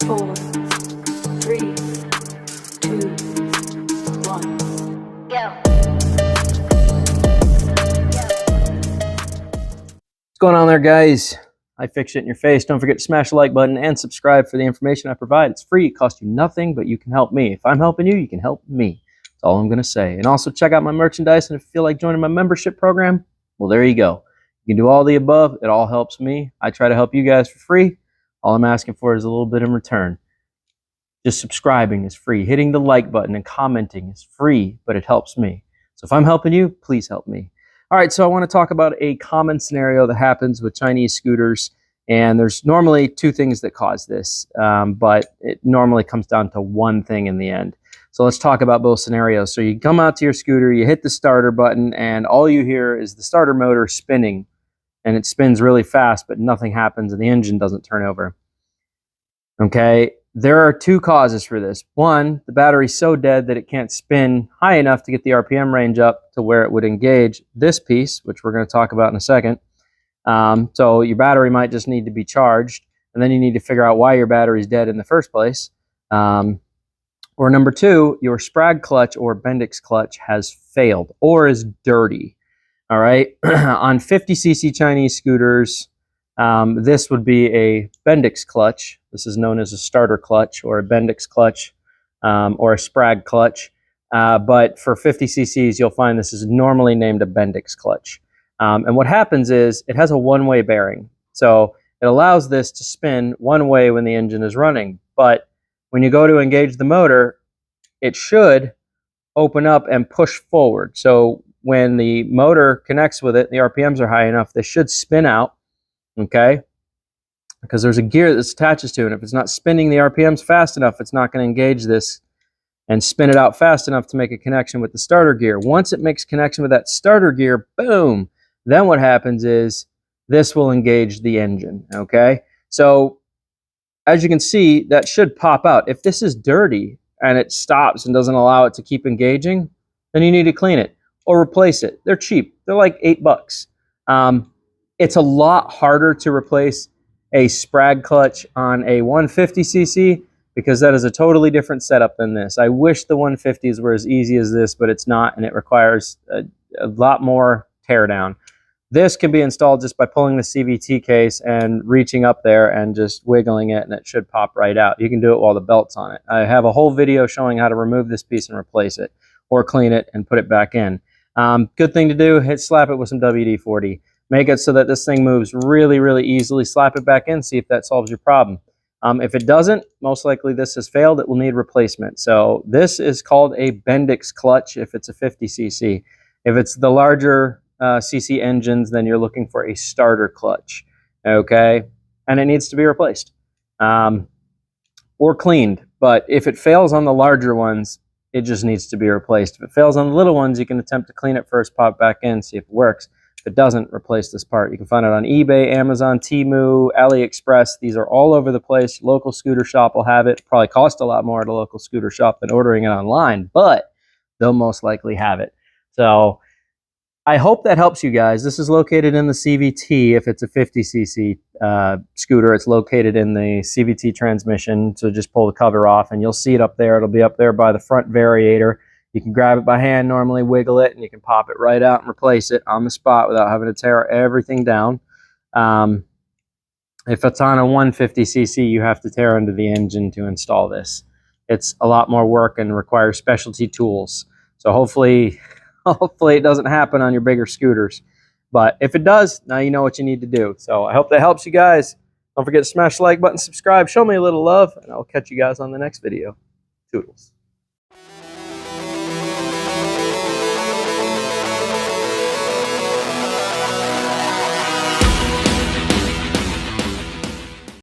4, 3, 2, 1. What's going on there, guys? I fix it in your face. Don't forget to smash the like button and subscribe for the information I provide. It's free. It costs you nothing, but you can help me. If I'm helping you, you can help me. That's all I'm going to say. And also check out my merchandise. And if you feel like joining my membership program, well, there you go. You can do all the above. It all helps me. I try to help you guys for free. All I'm asking for is a little bit in return. Just subscribing is free. Hitting the like button and commenting is free, but it helps me. So if I'm helping you, please help me. All right, so I want to talk about a common scenario that happens with Chinese scooters, and there's normally two things that cause this, but it normally comes down to one thing in the end. So let's talk about both scenarios. So you come out to your scooter, you hit the starter button, and all you hear is the starter motor spinning, and it spins really fast, but nothing happens, and the engine doesn't turn over. Okay, there are two causes for this. One, the battery's so dead that it can't spin high enough to get the RPM range up to where it would engage this piece, which we're going to talk about in a second. So your battery might just need to be charged, and then you need to figure out why your battery's dead in the first place. Or number two, your Sprag clutch or Bendix clutch has failed or is dirty. All right, on 50cc Chinese scooters, this would be a Bendix clutch. This is known as a starter clutch or a Bendix clutch or a Sprag clutch. But for 50cc's, you'll find this is normally named a Bendix clutch. And what happens is it has a one-way bearing. So it allows this to spin one way when the engine is running. But when you go to engage the motor, it should open up and push forward. So when the motor connects with it, the RPMs are high enough, they should spin out. Okay, because there's a gear that attaches to it. And if it's not spinning the RPMs fast enough, it's not going to engage this and spin it out fast enough to make a connection with the starter gear. Once it makes connection with that starter gear, boom, then what happens is this will engage the engine. Okay, so as you can see, that should pop out. If this is dirty and it stops and doesn't allow it to keep engaging, then you need to clean it or replace it. They're cheap. They're like $8. It's a lot harder to replace a Sprag clutch on a 150cc because that is a totally different setup than this. I wish the 150s were as easy as this, but it's not, and it requires a lot more teardown. This can be installed just by pulling the CVT case and reaching up there and just wiggling it, and it should pop right out. You can do it while the belt's on it. I have a whole video showing how to remove this piece and replace it, or clean it and put it back in. Good thing to do, slap it with some WD-40. Make it so that this thing moves really, really easily. Slap it back in, see if that solves your problem. If it doesn't, most likely this has failed. It will need replacement. So this is called a Bendix clutch if it's a 50cc. If it's the larger cc engines, then you're looking for a starter clutch, okay? And it needs to be replaced or cleaned. But if it fails on the larger ones, it just needs to be replaced. If it fails on the little ones, you can attempt to clean it first, pop back in, see if it works. If it doesn't, replace this part. You can find it on eBay, Amazon, Temu, AliExpress. These are all over the place. Your local scooter shop will have it. Probably cost a lot more at a local scooter shop than ordering it online, but they'll most likely have it. So I hope that helps you guys. This is located in the CVT. If it's a 50cc scooter, it's located in the CVT transmission. So just pull the cover off and you'll see it up there. It'll be up there by the front variator. You can grab it by hand, normally wiggle it, and you can pop it right out and replace it on the spot without having to tear everything down. If it's on a 150cc, you have to tear into the engine to install this. It's a lot more work and requires specialty tools. So hopefully it doesn't happen on your bigger scooters. But if it does, now you know what you need to do. So I hope that helps you guys. Don't forget to smash the like button, subscribe, show me a little love, and I'll catch you guys on the next video. Toodles.